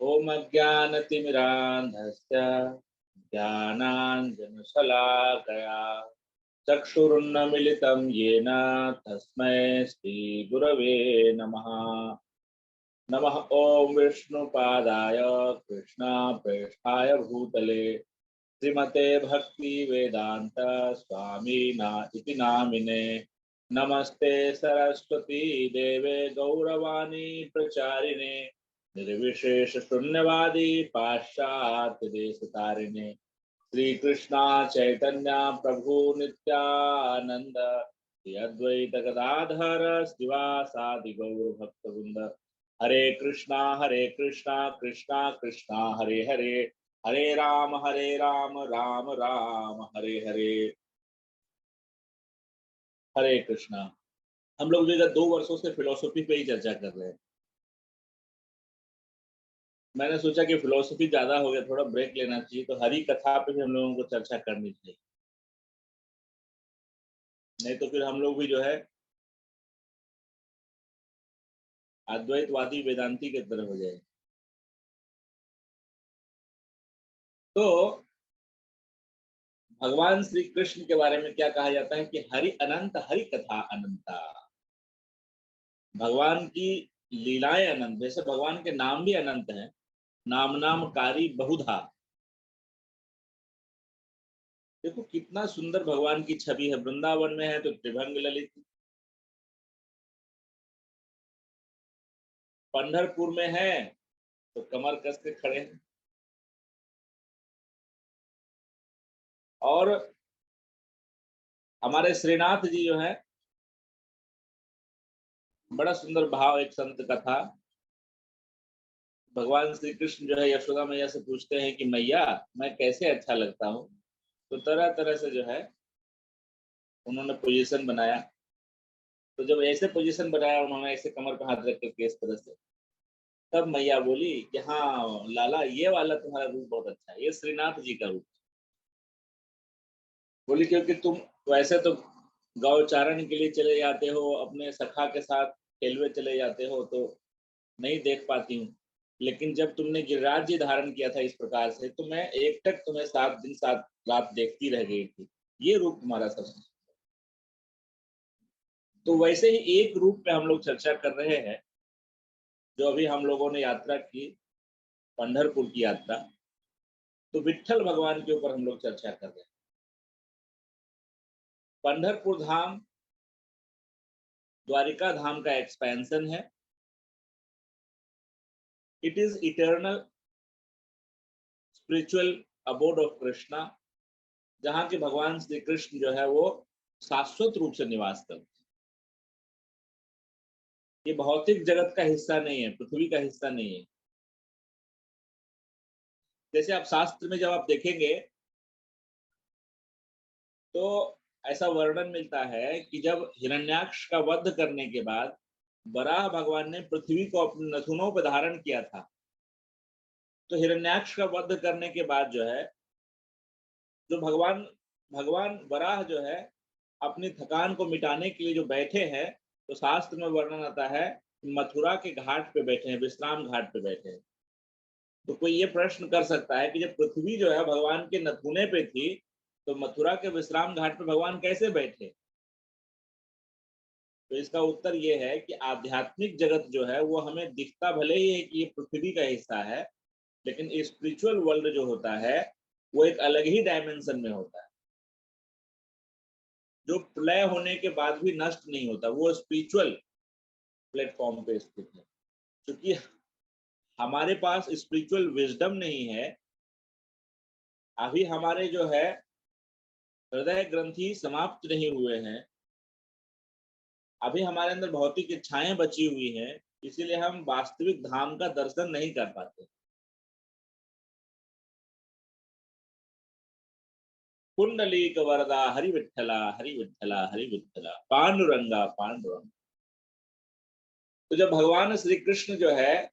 ओम अज्ञानतिमिरान्धस्य ज्ञानाञ्जनशलाकया चक्षुरुन्मीलितं येन तस्मै श्रीगुरवे नमः। नमः ओम विष्णुपादाय कृष्णप्रेष्ठाय भूतले श्रीमते भक्ति वेदांत स्वामिना इति नामिने। नमस्ते सरस्वती देवे गौरवाणी प्रचारिणे निर्विशेष शून्यवादी पाश्चात्य देश तारिणे। श्री कृष्णा चैतन्य प्रभु नित्यानंद श्री अद्वैत गदाधर शिवासादि गौर भक्तवृंद। हरे कृष्णा कृष्णा कृष्णा हरे हरे, हरे राम राम राम हरे हरे। हरे कृष्णा। हम लोग जो 2 वर्षों से फिलोसफी पे ही चर्चा कर रहे हैं। मैंने सोचा कि फिलोसफी ज्यादा हो गया, थोड़ा ब्रेक लेना चाहिए, तो हरि कथा पे भी हम लोगों को चर्चा करनी चाहिए। नहीं तो फिर हम लोग भी जो है अद्वैतवादी वेदांती की तरह हो जाए। तो भगवान श्री कृष्ण के बारे में क्या कहा जाता है कि हरि अनंत, हरि कथा अनंता। भगवान की लीलाएं अनंत, जैसे भगवान के नाम भी अनंत हैं। नाम नामकारी बहुधा। देखो कितना सुंदर भगवान की छवि है। वृंदावन में है तो त्रिभंग ललित, पंढरपुर में है तो कमर कस के खड़े हैं, और हमारे श्रीनाथ जी जो है, बड़ा सुंदर भाव एक संत का था। भगवान श्री कृष्ण जो है यशोदा मैया से पूछते हैं कि मैया मैं कैसे अच्छा लगता हूँ, तो तरह तरह से जो है उन्होंने पोजीशन बनाया। तो जब ऐसे पोजीशन बनाया उन्होंने, ऐसे कमर पे हाथ रख के इस तरह से, तब मैया बोली कि हाँ लाला, ये वाला तुम्हारा रूप बहुत अच्छा है, ये श्रीनाथ जी का रूप। बोली क्योंकि तुम वैसे तो गौचारण के लिए चले जाते हो, अपने सखा के साथ खेलवे चले जाते हो, तो नहीं देख पाती हूँ, लेकिन जब तुमने गिरिराज जी धारण किया था इस प्रकार से, तो मैं एकटक तुम्हें 7 दिन 7 रात देखती रह गई थी। ये रूप तुम्हारा सबसे। तो वैसे ही एक रूप पे हम लोग चर्चा कर रहे हैं, जो अभी हम लोगों ने यात्रा की, पंढरपुर की यात्रा। तो विट्ठल भगवान के ऊपर हम लोग चर्चा कर रहे हैं। पंढरपुर धाम द्वारिका धाम का एक्सपेंशन है। It is eternal spiritual abode of Krishna, जहाँ के भगवान श्री कृष्ण जो है वो शाश्वत रूप से निवास करते हैं। ये भौतिक जगत का हिस्सा नहीं है, पृथ्वी का हिस्सा नहीं है। जैसे आप शास्त्र में जब आप देखेंगे तो ऐसा वर्णन मिलता है कि जब हिरण्याक्ष का वध करने के बाद वराह भगवान ने पृथ्वी को अपने नथुनों पर धारण किया था, तो हिरण्याक्ष का वध करने के बाद जो है, जो भगवान भगवान वराह जो है अपनी थकान को मिटाने के लिए जो बैठे हैं, तो शास्त्र में वर्णन आता है मथुरा के घाट पे बैठे हैं, विश्राम घाट पे बैठे हैं। तो कोई ये प्रश्न कर सकता है कि जब पृथ्वी जो है भगवान के नथुने पे थी, तो मथुरा के विश्राम घाट पे भगवान कैसे बैठे? तो इसका उत्तर ये है कि आध्यात्मिक जगत जो है वो हमें दिखता भले ही है कि ये पृथ्वी का हिस्सा है, लेकिन स्पिरिचुअल वर्ल्ड जो होता है वो एक अलग ही डायमेंशन में होता है, जो प्रलय होने के बाद भी नष्ट नहीं होता। वो स्पिरिचुअल प्लेटफॉर्म पे स्थित है। क्योंकि हमारे पास स्पिरिचुअल विजडम नहीं है, अभी हमारे जो है हृदय ग्रंथि समाप्त नहीं हुए हैं, अभी हमारे अंदर भौतिक इच्छाएं बची हुई हैं, इसीलिए हम वास्तविक धाम का दर्शन नहीं कर पाते। कुंडलीक वरदा हरि विठला हरि विठला हरि विठला पांडुरंगा पांडुरंग। तो जब भगवान श्री कृष्ण जो है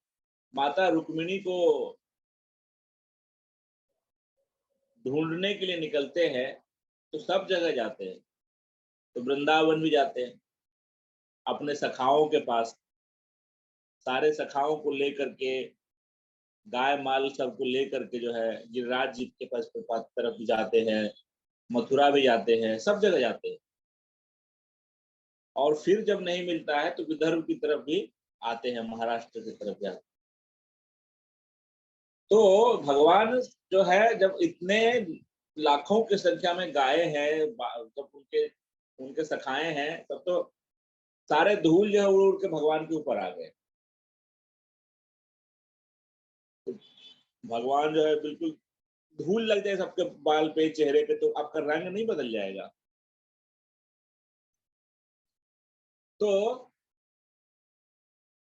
माता रुक्मिणी को ढूंढने के लिए निकलते हैं, तो सब जगह जाते हैं। तो वृंदावन भी जाते हैं अपने सखाओं के पास, सारे सखाओं को लेकर के गाय माल सबको लेकर के जो है गिरिराज जी के पास तरफ भी जाते हैं, मथुरा भी जाते हैं, सब जगह जाते हैं। और फिर जब नहीं मिलता है तो विदर्भ की तरफ भी आते हैं, महाराष्ट्र की तरफ जाते हैं। तो भगवान जो है जब इतने लाखों की संख्या में गाय हैं, जब उनके उनके सखाए हैं, तब तो सारे धूल जो है उड़ उड़ के भगवान के ऊपर आ गए। तो भगवान जो है बिल्कुल धूल लग जाए सबके बाल पे, चेहरे पे, तो आपका रंग नहीं बदल जाएगा। तो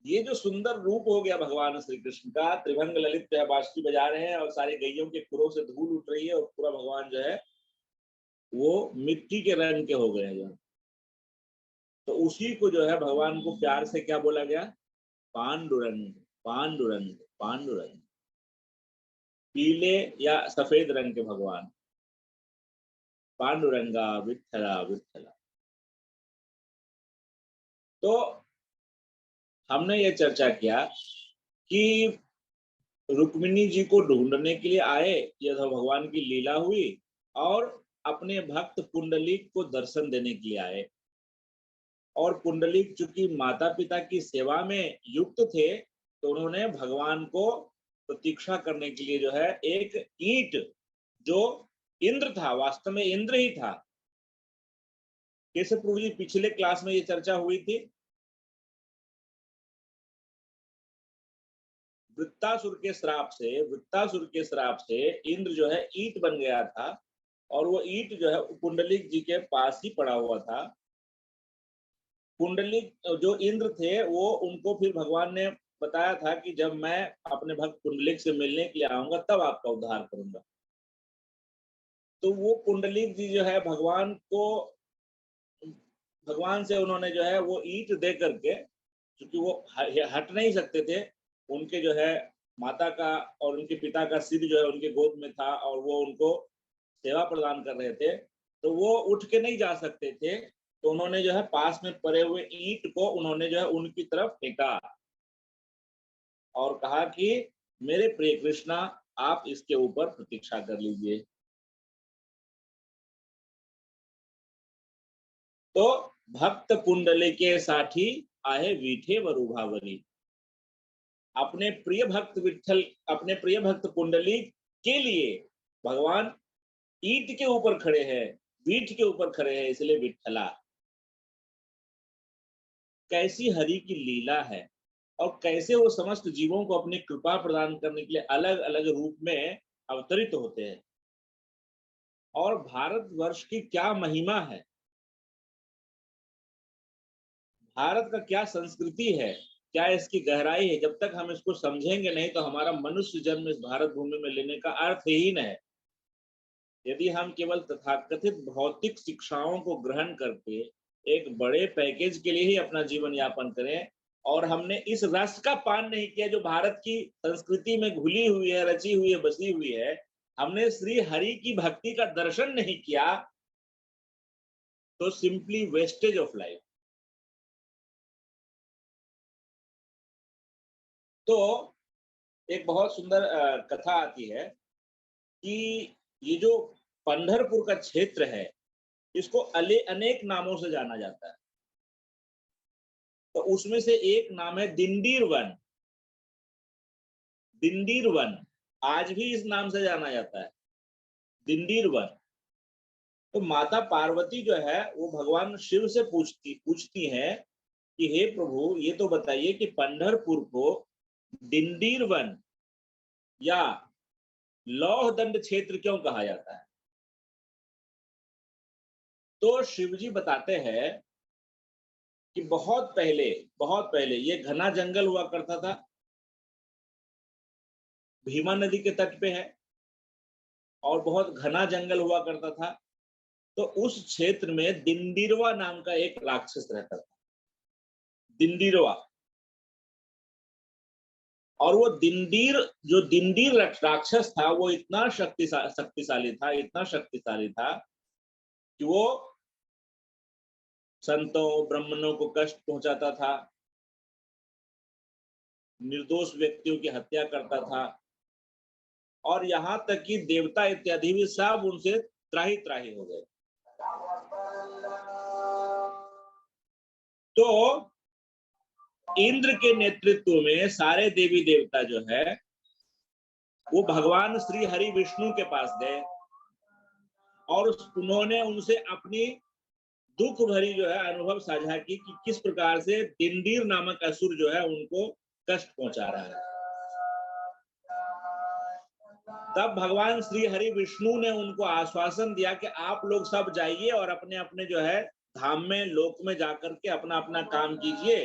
ये जो सुंदर रूप हो गया भगवान श्री कृष्ण का, त्रिभंग ललित जो है बांसुरी बजा रहे हैं और सारी गैयों के खुरों से धूल उठ रही है, और पूरा भगवान जो है वो मिट्टी के रंग के हो गए हैं। तो उसी को जो है भगवान को प्यार से क्या बोला गया? पांडुरंग, पांडुरंग, पांडुरंग। पीले या सफेद रंग के भगवान, पांडुरंगा विठला विठला। तो हमने ये चर्चा किया कि रुक्मिणी जी को ढूंढने के लिए आए, यह भगवान की लीला हुई, और अपने भक्त पुंडलीक को दर्शन देने के लिए आए। और पुंडलीक चूंकि माता पिता की सेवा में युक्त थे, तो उन्होंने भगवान को प्रतीक्षा करने के लिए जो है एक ईंट, जो इंद्र था, वास्तव में इंद्र ही था। केशव प्रभु जी, पिछले क्लास में ये चर्चा हुई थी। वृत्तासुर के श्राप से इंद्र जो है ईंट बन गया था, और वो ईंट जो है पुंडलिक जी के पास ही पड़ा हुआ था। पुंडलिक जो इंद्र थे वो उनको फिर भगवान ने बताया था कि जब मैं अपने भक्त पुंडलिक से मिलने के लिए आऊंगा तब आपका उद्धार करूंगा। तो वो पुंडलिक जी जो है भगवान से उन्होंने जो है वो ईंट दे करके, क्योंकि वो हट नहीं सकते थे, उनके जो है माता का और उनके पिता का सिर जो है उनके गोद में था, और वो उनको सेवा प्रदान कर रहे थे, तो वो उठ के नहीं जा सकते थे। तो उन्होंने जो है पास में पड़े हुए ईंट को उन्होंने जो है उनकी तरफ फेंका, और कहा कि मेरे प्रिय कृष्णा, आप इसके ऊपर प्रतीक्षा कर लीजिए। तो भक्त पुंडले के साथी आहे वीठे वरुभावरी। अपने प्रिय भक्त पुंडली के लिए भगवान ईंट के ऊपर खड़े हैं, वीठ के ऊपर खड़े हैं, इसलिए विठला। कैसी हरि की लीला है, और कैसे वो समस्त जीवों को अपनी कृपा प्रदान करने के लिए अलग अलग रूप में अवतरित होते हैं। और भारतवर्ष की क्या महिमा है, भारत का क्या संस्कृति है, क्या इसकी गहराई है, जब तक हम इसको समझेंगे नहीं तो हमारा मनुष्य जन्म इस भारत भूमि में लेने का अर्थहीन है। यदि हम केवल तथाकथित भौतिक शिक्षाओं को ग्रहण करके एक बड़े पैकेज के लिए ही अपना जीवन यापन करें, और हमने इस रस का पान नहीं किया जो भारत की संस्कृति में घुली हुई है, रची हुई है, बसी हुई है, हमने श्री हरि की भक्ति का दर्शन नहीं किया, तो सिंपली वेस्टेज ऑफ लाइफ। तो एक बहुत सुंदर कथा आती है कि ये जो पंढरपुर का क्षेत्र है, इसको अनेक नामों से जाना जाता है। तो उसमें से एक नाम है दिंडीर वन। दिंडीर वन आज भी इस नाम से जाना जाता है, दिंडीर वन। तो माता पार्वती जो है वो भगवान शिव से पूछती है कि हे प्रभु, ये तो बताइए कि पंढरपुर को दिंडीर वन या लौह दंड क्षेत्र क्यों कहा जाता है? तो शिवजी बताते हैं कि बहुत पहले ये घना जंगल हुआ करता था, भीमा नदी के तट पे है, और बहुत घना जंगल हुआ करता था। तो उस क्षेत्र में दिंडीरवा नाम का एक राक्षस रहता था, दिंडीरवा। और वो दिंडीर राक्षस था, वो इतना शक्तिशाली था, इतना शक्तिशाली था कि वो संतों ब्राह्मणों को कष्ट पहुंचाता था, निर्दोष व्यक्तियों की हत्या करता था, और यहाँ तक कि देवता इत्यादि भी सब उनसे त्राही त्राही हो गए। तो इंद्र के नेतृत्व में सारे देवी देवता जो है वो भगवान श्री हरि विष्णु के पास गए और उन्होंने उनसे अपनी दुख भरी जो है अनुभव साझा की कि किस प्रकार से दिंडीर नामक असुर जो है उनको कष्ट पहुंचा रहा है। तब भगवान श्री हरि विष्णु ने उनको आश्वासन दिया कि आप लोग सब जाइए और अपने अपने जो है धाम में लोक में जाकर के अपना अपना काम कीजिए,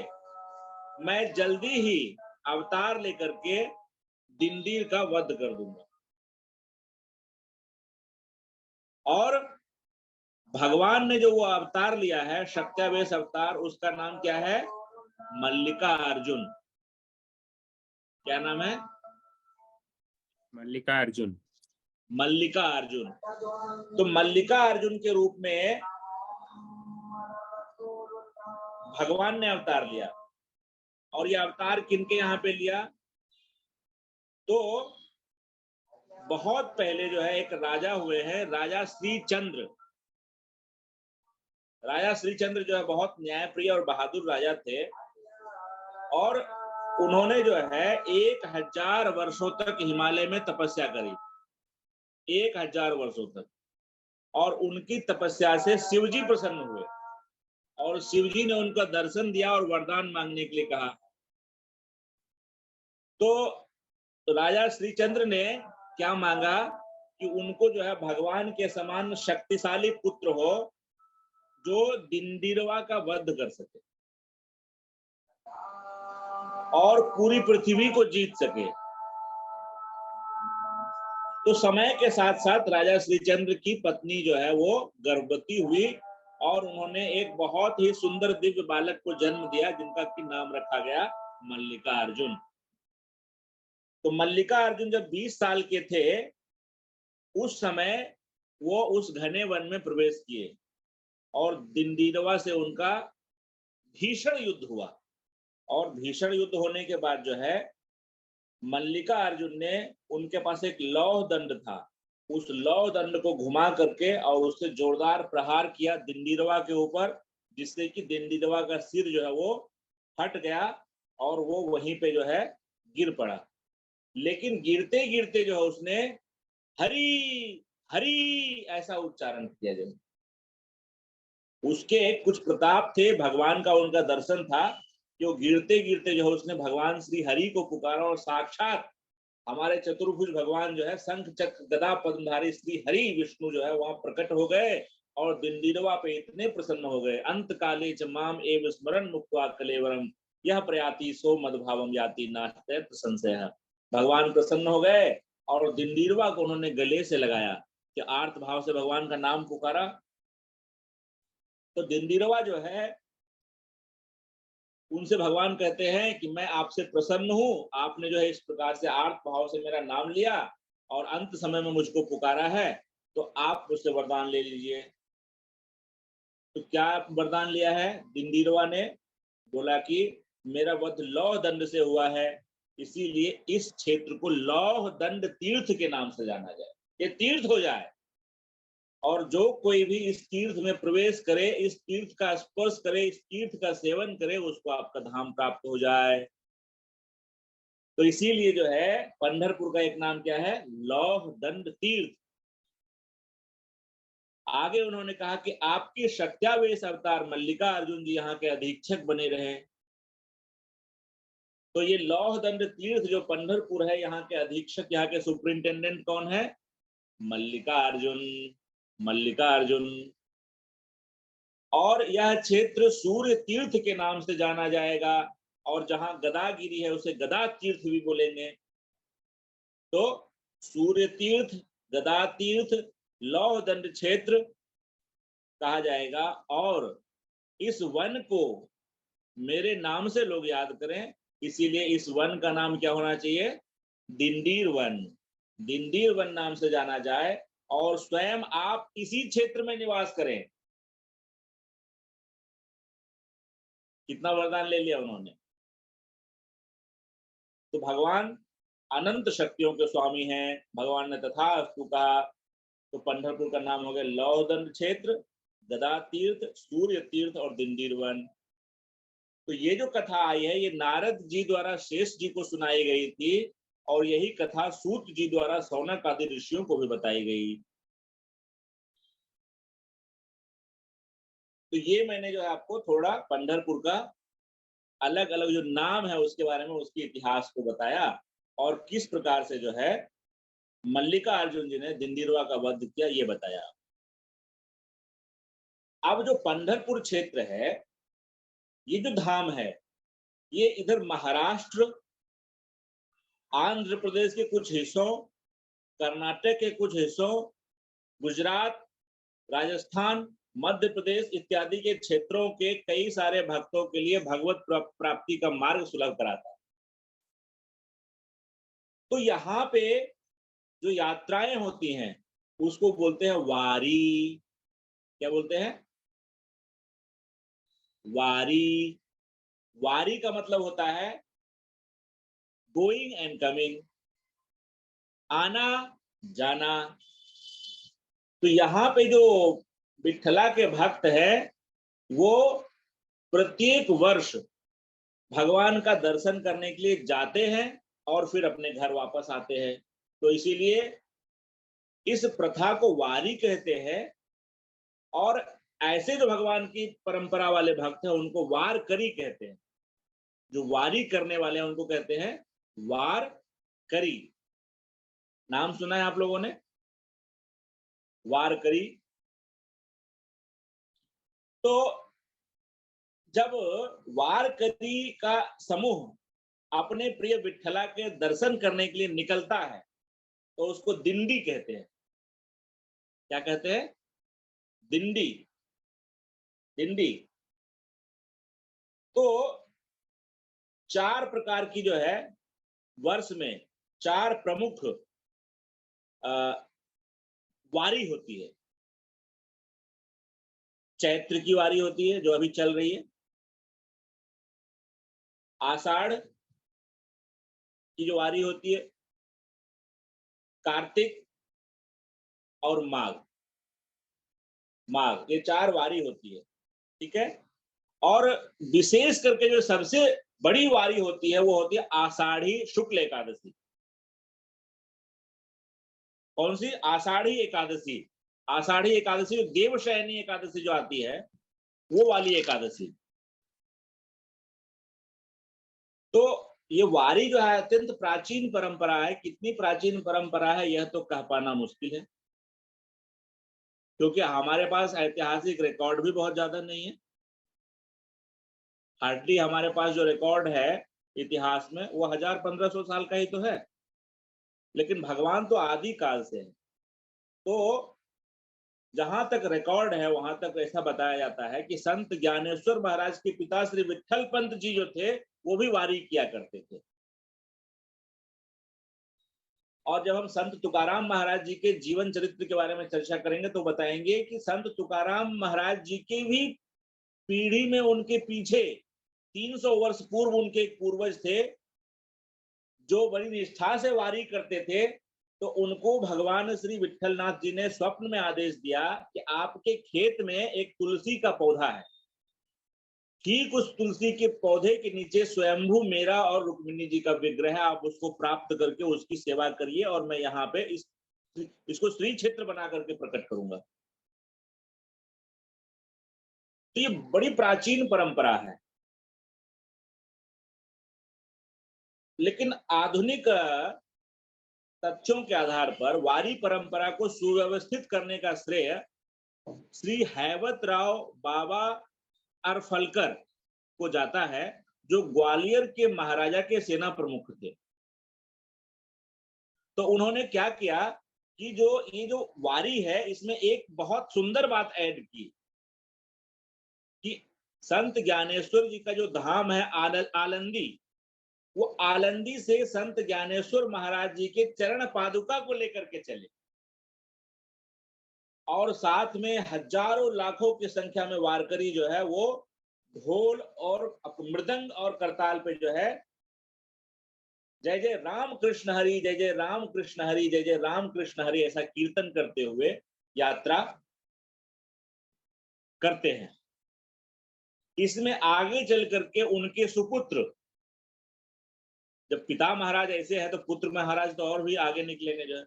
मैं जल्दी ही अवतार लेकर के दिंडीर का वध कर दूंगा। और भगवान ने जो वो अवतार लिया है शक्त्यावेश अवतार, उसका नाम क्या है? मल्लिका अर्जुन। क्या नाम है? मल्लिका अर्जुन। मल्लिका अर्जुन। तो मल्लिका अर्जुन के रूप में भगवान ने अवतार लिया। और ये अवतार किनके यहाँ पे लिया? तो बहुत पहले जो है एक राजा हुए हैं, राजा श्रीचंद्र। राजा श्रीचंद्र जो है बहुत न्यायप्रिय और बहादुर राजा थे और उन्होंने जो है 1000 वर्षों तक हिमालय में तपस्या करी, 1000 वर्षों तक। और उनकी तपस्या से शिवजी प्रसन्न हुए और शिवजी ने उनका दर्शन दिया और वरदान मांगने के लिए कहा। तो राजा श्रीचंद्र ने क्या मांगा कि उनको जो है भगवान के समान शक्तिशाली पुत्र हो जो दिंडीरवा का वध कर सके और पूरी पृथ्वी को जीत सके। तो समय के साथ साथ राजा श्रीचंद्र की पत्नी जो है वो गर्भवती हुई और उन्होंने एक बहुत ही सुंदर दिव्य बालक को जन्म दिया जिनका की नाम रखा गया मल्लिका अर्जुन। तो मल्लिका अर्जुन जब 20 साल के थे उस समय वो उस घने वन में प्रवेश किए और दिंडीरवा से उनका भीषण युद्ध हुआ। और भीषण युद्ध होने के बाद जो है मल्लिका अर्जुन ने, उनके पास एक लौह दंड था, उस लौह दंड को घुमा करके और उससे जोरदार प्रहार किया दिंडीरवा के ऊपर, जिससे कि दिंडीरवा का सिर जो है वो हट गया और वो वहीं पे जो है गिर पड़ा। लेकिन गिरते गिरते जो है उसने हरि हरि ऐसा उच्चारण किया। जब उसके कुछ प्रताप थे, भगवान का उनका दर्शन था, जो गिरते गिरते जो है उसने भगवान श्री हरि को पुकारा और साक्षात हमारे चतुर्भुज भगवान जो है शंख चक्र गदा पद्मधारी श्री हरि विष्णु जो है वहां प्रकट हो गए और दिंडीरवा पे इतने प्रसन्न हो गए। अंत काले च माम एव स्मरण मुक्त्वा कलेवरम यह प्रयाति सो मदभावम याति नास्ते संशय। भगवान प्रसन्न हो गए और दिंडीरवा को उन्होंने गले से लगाया कि आर्त भाव से भगवान का नाम पुकारा। तो दिंडीरवा जो है उनसे भगवान कहते हैं कि मैं आपसे प्रसन्न हूं, आपने जो है इस प्रकार से आर्त भाव से मेरा नाम लिया और अंत समय में मुझको पुकारा है, तो आप मुझसे वरदान ले लीजिए। तो क्या वरदान लिया है दिंडीरवा ने? बोला कि मेरा वध लौह दंड से हुआ है, इसीलिए इस क्षेत्र को लौह दंड तीर्थ के नाम से जाना जाए, ये तीर्थ हो जाए और जो कोई भी इस तीर्थ में प्रवेश करे, इस तीर्थ का स्पर्श करे, इस तीर्थ का सेवन करे, उसको आपका धाम प्राप्त हो जाए। तो इसीलिए जो है पंढरपुर का एक नाम क्या है? लौह दंड तीर्थ। आगे उन्होंने कहा कि आपके शक्त्यावेश अवतार मल्लिका अर्जुन जी यहाँ के अधीक्षक बने रहे। तो ये लौह दंड तीर्थ जो पंढरपुर है, यहाँ के अधीक्षक, यहाँ के सुपरिंटेंडेंट कौन है? मल्लिका अर्जुन। मल्लिका अर्जुन। और यह क्षेत्र सूर्य तीर्थ के नाम से जाना जाएगा और जहां गदागिरी है उसे गदा तीर्थ भी बोलेंगे। तो सूर्य तीर्थ, गदा तीर्थ, लौह दंड क्षेत्र कहा जाएगा। और इस वन को मेरे नाम से लोग याद करें, इसीलिए इस वन का नाम क्या होना चाहिए? दिंडीर वन। दिंडीर वन नाम से जाना जाए और स्वयं आप इसी क्षेत्र में निवास करें। कितना वरदान ले लिया उन्होंने। तो भगवान अनंत शक्तियों के स्वामी हैं। भगवान ने तथास्तु कहा। तो पंढरपुर का नाम हो गया लौहदंड क्षेत्र, गदा तीर्थ, सूर्य तीर्थ और दिंडीर वन। तो ये जो कथा आई है ये नारद जी द्वारा शेष जी को सुनाई गई थी और यही कथा सूत जी द्वारा सौनक आदि ऋषियों को भी बताई गई। तो ये मैंने जो है आपको थोड़ा पंढरपुर का अलग अलग जो नाम है उसके बारे में, उसके इतिहास को बताया और किस प्रकार से जो है मल्लिका अर्जुन जी ने दिंडीरवा का वध किया ये बताया। अब जो पंढरपुर क्षेत्र है, ये जो धाम है, ये इधर महाराष्ट्र, आंध्र प्रदेश के कुछ हिस्सों, कर्नाटक के कुछ हिस्सों, गुजरात, राजस्थान, मध्य प्रदेश इत्यादि के क्षेत्रों के कई सारे भक्तों के लिए भगवत प्राप्ति का मार्ग सुलभ कराता है। तो यहाँ पे जो यात्राएं होती हैं उसको बोलते हैं वारी। क्या बोलते हैं? वारी। वारी का मतलब होता है गोइंग एंड कमिंग, आना जाना। तो यहाँ पे जो विठला के भक्त हैं वो प्रत्येक वर्ष भगवान का दर्शन करने के लिए जाते हैं और फिर अपने घर वापस आते हैं। तो इसीलिए इस प्रथा को वारी कहते हैं। और ऐसे जो भगवान की परंपरा वाले भक्त हैं उनको वारकरी कहते हैं। जो वारी करने वाले हैं उनको कहते हैं वारकरी। नाम सुना है आप लोगों ने? वारकरी। तो जब वारकरी का समूह अपने प्रिय विठला के दर्शन करने के लिए निकलता है तो उसको दिंडी कहते हैं। क्या कहते हैं? दिंडी। दिंडी। तो 4 प्रकार की जो है वर्ष में 4 प्रमुख वारी होती है। चैत्र की वारी होती है जो अभी चल रही है, आषाढ़ की जो वारी होती है, कार्तिक और माघ। माघ, ये 4 वारी होती है। ठीक है। और विशेष करके जो सबसे बड़ी वारी होती है वो होती है आषाढ़ी शुक्ल एकादशी। कौन सी? आषाढ़ी एकादशी। आषाढ़ी एकादशी, देवशयनी एकादशी जो आती है वो वाली एकादशी। तो ये वारी जो है अत्यंत प्राचीन परंपरा है। कितनी प्राचीन परंपरा है यह तो कह पाना मुश्किल है, क्योंकि हमारे पास ऐतिहासिक रिकॉर्ड भी बहुत ज्यादा नहीं है। हार्डली हमारे पास जो रिकॉर्ड है इतिहास में वो 1000-1500 साल का ही तो है। लेकिन भगवान तो आदि काल से है। तो जहां तक रिकॉर्ड है वहां तक ऐसा बताया जाता है कि संत ज्ञानेश्वर महाराज के पिता श्री विठल पंत जी जो थे वो भी वारी किया करते थे। और जब हम संत तुकाराम महाराज जी के जीवन चरित्र के बारे में चर्चा करेंगे तो बताएंगे कि संत तुकाराम महाराज जी के भी पीढ़ी में उनके पीछे 300 वर्ष पूर्व उनके एक पूर्वज थे जो बड़ी निष्ठा से वारी करते थे। तो उनको भगवान श्री विठलनाथ जी ने स्वप्न में आदेश दिया कि आपके खेत में एक तुलसी का पौधा है, ठीक उस तुलसी के पौधे के नीचे स्वयंभू मेरा और रुक्मिणी जी का विग्रह है, आप उसको प्राप्त करके उसकी सेवा करिए और मैं यहाँ पे इसको श्री क्षेत्र बना करके प्रकट करूंगा। तो ये बड़ी प्राचीन परंपरा है। लेकिन आधुनिक तथ्यों के आधार पर वारी परंपरा को सुव्यवस्थित करने का श्रेय श्री हैवत राव बाबा अरफलकर को जाता है, जो ग्वालियर के महाराजा के सेना प्रमुख थे। तो उन्होंने क्या किया कि ये जो वारी है इसमें एक बहुत सुंदर बात ऐड की कि संत ज्ञानेश्वर जी का जो धाम है आलंदी, वो आलंदी से संत ज्ञानेश्वर महाराज जी के चरण पादुका को लेकर के चले और साथ में हजारों लाखों की संख्या में वारकरी जो है वो ढोल और मृदंग और करताल पे जो है जय जय राम कृष्ण हरि, जय जय राम कृष्ण हरि, जय जय राम कृष्ण हरि, ऐसा कीर्तन करते हुए यात्रा करते हैं। इसमें आगे चल करके उनके सुपुत्र, जब पिता महाराज ऐसे हैं तो पुत्र महाराज तो और भी आगे निकलेंगे जो है।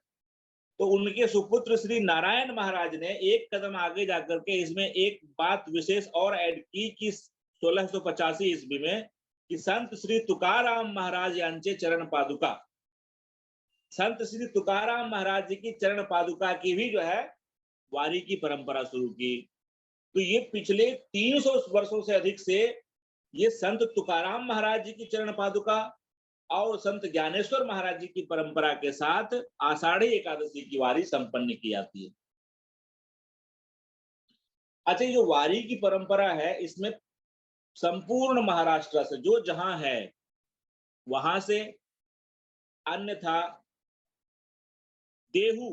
तो उनके सुपुत्र श्री नारायण महाराज ने एक कदम आगे जाकर के इसमें एक बात विशेष और ऐड की कि 1685 ईस्वी में कि संत श्री तुकाराम महाराज यांचे चरण पादुका, संत श्री तुकाराम महाराज जी की चरण पादुका की भी जो है वारी की परंपरा शुरू की। तो ये पिछले 300 वर्षों से अधिक से ये संत तुकाराम महाराज जी की चरण पादुका और संत ज्ञानेश्वर महाराज जी की परंपरा के साथ आषाढ़ी एकादशी की वारी संपन्न की जाती है। अच्छा, ये जो वारी की परंपरा है इसमें संपूर्ण महाराष्ट्र से जो जहां है वहां से, अन्यथा देहू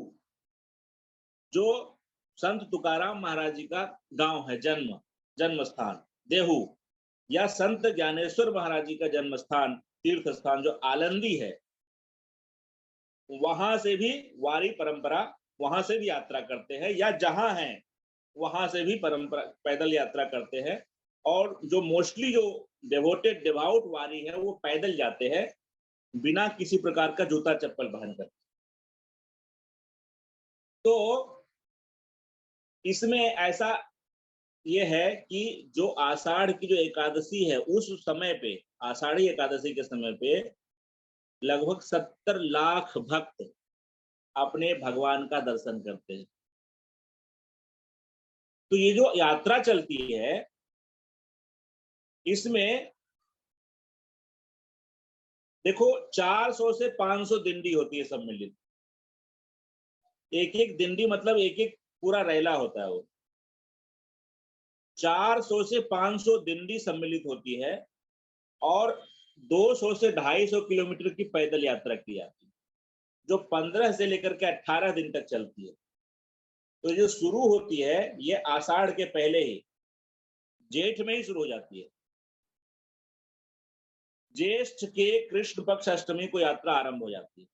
जो संत तुकाराम महाराज जी का गांव है, जन्म स्थान देहू, या संत ज्ञानेश्वर महाराज जी का जन्म स्थान तीर्थ स्थान जो आलंदी है, वहां से भी वारी परंपरा, वहां से भी यात्रा करते हैं, या जहां हैं वहां से भी परंपरा पैदल यात्रा करते हैं। और जो मोस्टली जो डिवाउट वारी है वो पैदल जाते हैं बिना किसी प्रकार का जूता चप्पल पहनकर। तो इसमें ऐसा ये है कि जो आषाढ़ की जो एकादशी है उस समय पे, आषाढ़ी एकादशी के समय पे लगभग 70 लाख भक्त अपने भगवान का दर्शन करते हैं। तो ये जो यात्रा चलती है इसमें देखो 400 से 500 दिंडी होती है सम्मिलित। एक एक दिंडी मतलब एक एक पूरा रैला होता है वो। 400 से 500 दिंडी सम्मिलित होती है और 200 से 250 किलोमीटर की पैदल यात्रा की जाती है, जो 15 से लेकर के 18 दिन तक चलती है। तो जो शुरू होती है ये आषाढ़ के पहले ही, जेठ में ही शुरू हो जाती है। ज्येष्ठ के कृष्ण पक्ष अष्टमी को यात्रा आरंभ हो जाती है।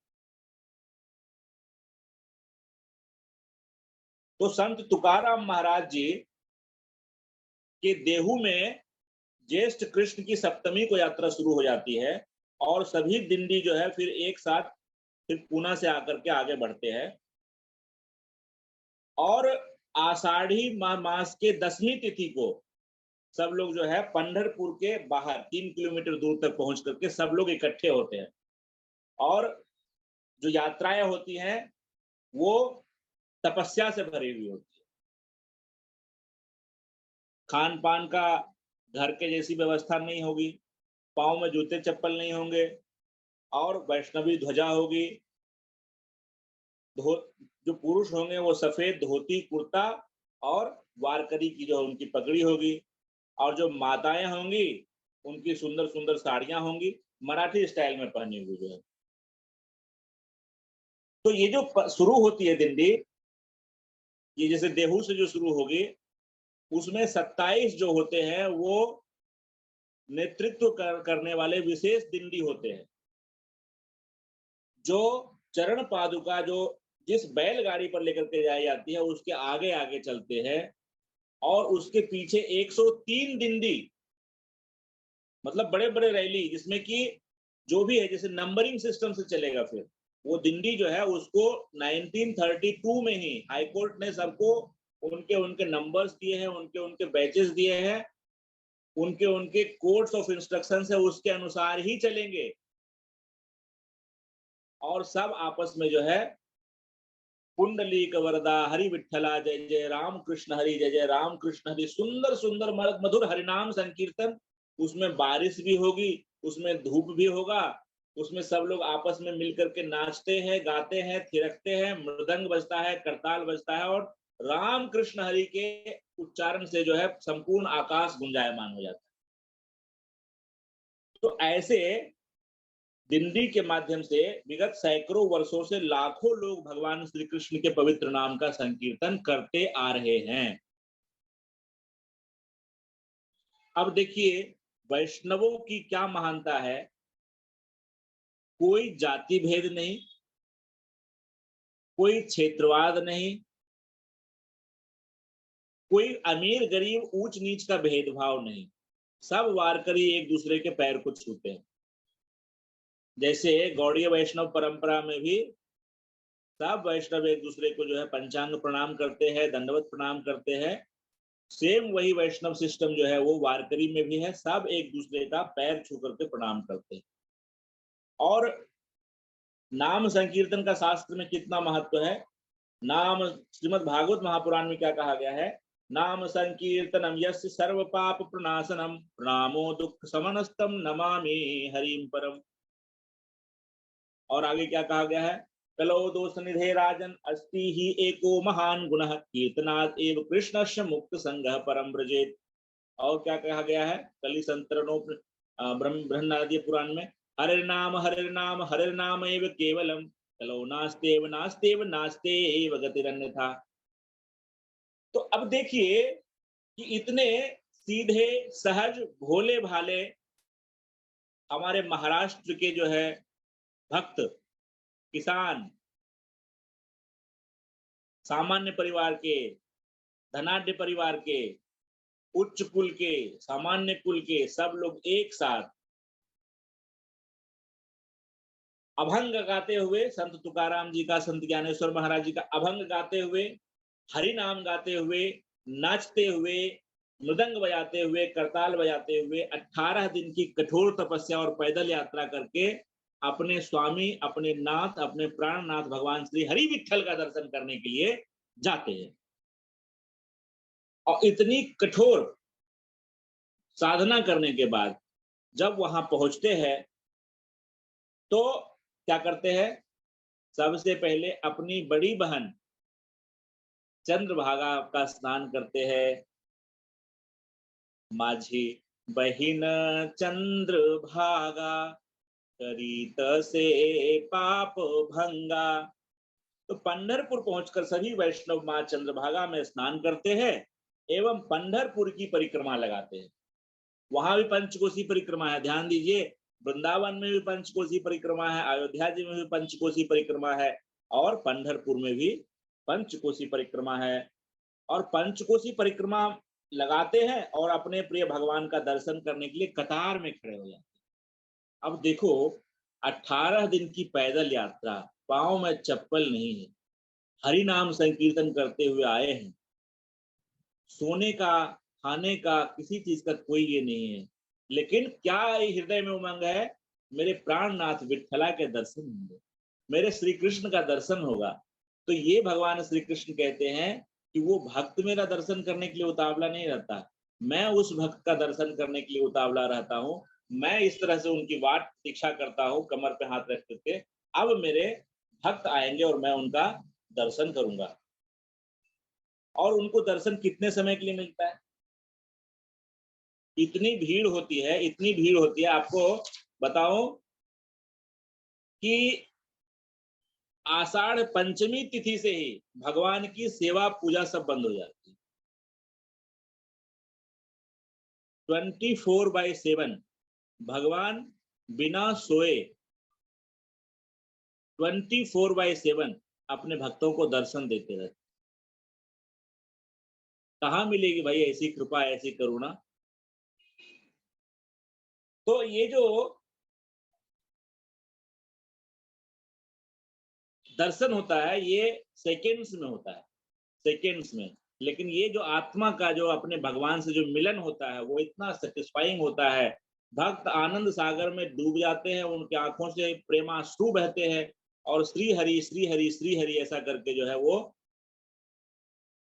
तो संत तुकाराम महाराज जी के देहू में ज्येष्ठ कृष्ण की सप्तमी को यात्रा शुरू हो जाती है और सभी दिंडी जो है फिर एक साथ फिर पूना से आकर के आगे बढ़ते हैं। और आषाढ़ी मास के 10वीं तिथि को सब लोग जो है पंढरपुर के बाहर 3 किलोमीटर दूर तक पहुंच करके सब लोग इकट्ठे होते हैं और जो यात्राएं होती हैं वो तपस्या से भरी हुई होती है। खान पान का घर के जैसी व्यवस्था नहीं होगी, पाँव में जूते चप्पल नहीं होंगे और वैष्णवी ध्वजा होगी। जो पुरुष होंगे वो सफेद धोती कुर्ता और वारकरी की जो उनकी पगड़ी होगी, और जो माताएं होंगी उनकी सुंदर सुंदर साड़ियां होंगी मराठी स्टाइल में पहनी हुई जो है। तो ये जो शुरू होती है दिंडी, ये जैसे देहू से जो शुरू होगी उसमें 27 जो होते हैं वो नेतृत्व करने वाले विशेष दिंडी होते हैं, जो चरण पादुका जो जिस बैलगाड़ी पर लेकर के जाई जाती है उसके आगे आगे चलते हैं और उसके पीछे 103 दिंडी, मतलब बड़े बड़े रैली जिसमें कि जो भी है जैसे नंबरिंग सिस्टम से चलेगा। फिर वो दिंडी जो है उसको 1932 में ही हाई कोर्ट ने सबको उनके उनके नंबर्स दिए हैं, उनके उनके बैचेस दिए हैं, उनके उनके कोड्स ऑफ इंस्ट्रक्शन है, उसके अनुसार ही चलेंगे और सब आपस में जो है पुंडलीक वरदा हरि विठ्ठला जय जय राम कृष्ण हरि, जय जय राम कृष्ण हरि, सुंदर सुंदर मधुर हरिनाम संकीर्तन। उसमें बारिश भी होगी, उसमें धूप भी होगा, उसमें सब लोग आपस में मिलकर के नाचते हैं, गाते हैं, थिरकते हैं, मृदंग बजता है, करताल बजता है और राम कृष्ण हरि के उच्चारण से जो है संपूर्ण आकाश गुंजायमान हो जाता है। तो ऐसे दिंडी के माध्यम से विगत सैकड़ों वर्षों से लाखों लोग भगवान श्री कृष्ण के पवित्र नाम का संकीर्तन करते आ रहे हैं। अब देखिए वैष्णवों की क्या महानता है कोई जाति भेद नहीं, कोई क्षेत्रवाद नहीं, कोई अमीर गरीब ऊंच नीच का भेदभाव नहीं। सब वारकरी एक दूसरे के पैर को छूते हैं। जैसे गौड़ीय वैष्णव परंपरा में भी सब वैष्णव एक दूसरे को जो है पंचांग प्रणाम करते हैं, दंडवत प्रणाम करते हैं। सेम वही वैष्णव सिस्टम जो है वो वारकरी में भी है। सब एक दूसरे का पैर छू करके प्रणाम करते हैं। और नाम संकीर्तन का शास्त्र में कितना महत्व है। नाम श्रीमद् भागवत महापुराण में क्या कहा गया है, नाम संकीर्तनम यस्य सर्व पाप प्रणाशनम प्रणामो दुख समनस्तम नमामि हरिम परम। और आगे क्या कहा गया है, कलो दोष निधे राजन अस्ति ही एको महान गुणः कीर्तनात् एव कृष्णस्य मुक्त संगः परम ब्रजेत। और क्या कहा गया है, कलि संतरणो बृहन्नारदीय पुराण में, हरे नाम एव केवलम कलो नास्तेव नास्तेव नास्तेव गतिरन्यथा। तो अब देखिए कि इतने सीधे सहज भोले भाले हमारे महाराष्ट्र के जो है भक्त किसान, सामान्य परिवार के, धनाढ्य परिवार के, उच्च कुल के, सामान्य कुल के सब लोग एक साथ अभंग गाते हुए, संत तुकाराम जी का, संत ज्ञानेश्वर महाराज जी का अभंग गाते हुए, हरि नाम गाते हुए, नाचते हुए, मृदंग बजाते हुए, करताल बजाते हुए 18 दिन की कठोर तपस्या और पैदल यात्रा करके अपने स्वामी, अपने नाथ, अपने प्राणनाथ भगवान श्री हरि विठल का दर्शन करने के लिए जाते हैं। और इतनी कठोर साधना करने के बाद जब वहां पहुंचते हैं तो क्या करते हैं, सबसे पहले अपनी बड़ी बहन चंद्रभागा का स्नान करते हैं। माझी बहिन चंद्रभागा करीत से पाप भंगा। तो पंढरपुर पहुंचकर सभी वैष्णव मां चंद्रभागा में स्नान करते हैं एवं पंढरपुर की परिक्रमा लगाते हैं। वहां भी पंचकोशी परिक्रमा है, ध्यान दीजिए। वृंदावन में भी पंचकोशी परिक्रमा है, अयोध्या जी में भी पंचकोशी परिक्रमा है, और पंढरपुर में भी पंचकोशी परिक्रमा है। और पंचकोशी परिक्रमा लगाते हैं और अपने प्रिय भगवान का दर्शन करने के लिए कतार में खड़े हो जाते हैं। अब देखो 18 दिन की पैदल यात्रा, पांव में चप्पल नहीं है, हरि नाम संकीर्तन करते हुए आए हैं। सोने का, खाने का, किसी चीज का कोई ये नहीं है, लेकिन क्या हृदय में उमंग है, मेरे प्राणनाथ विठला के दर्शन होंगे, मेरे श्री कृष्ण का दर्शन होगा। तो ये भगवान श्री कृष्ण कहते हैं कि वो भक्त मेरा दर्शन करने के लिए उतावला नहीं रहता, मैं उस भक्त का दर्शन करने के लिए उतावला रहता हूँ। मैं इस तरह से उनकी वाट प्रतीक्षा करता हूँ कमर पे हाथ रख करके, अब मेरे भक्त आएंगे और मैं उनका दर्शन करूंगा। और उनको दर्शन कितने समय के लिए मिलता है, इतनी भीड़ होती है, इतनी भीड़ होती है। आपको बताऊं कि आषाढ़ पंचमी तिथि से ही भगवान की सेवा पूजा सब बंद हो जाती है। 24/7 भगवान बिना सोए 24/7 अपने भक्तों को दर्शन देते रहते। कहाँ मिलेगी भाई ऐसी कृपा, ऐसी करुणा। तो ये जो दर्शन होता है ये सेकेंड्स में होता है, सेकेंड्स में। लेकिन ये जो आत्मा का जो अपने भगवान से जो मिलन होता है वो इतना सेटिस्फाइंग होता है। भक्त आनंद सागर में डूब जाते हैं, उनकी आंखों से प्रेमाश्रु बहते हैं, और श्री हरि श्री हरि श्री हरि ऐसा करके जो है वो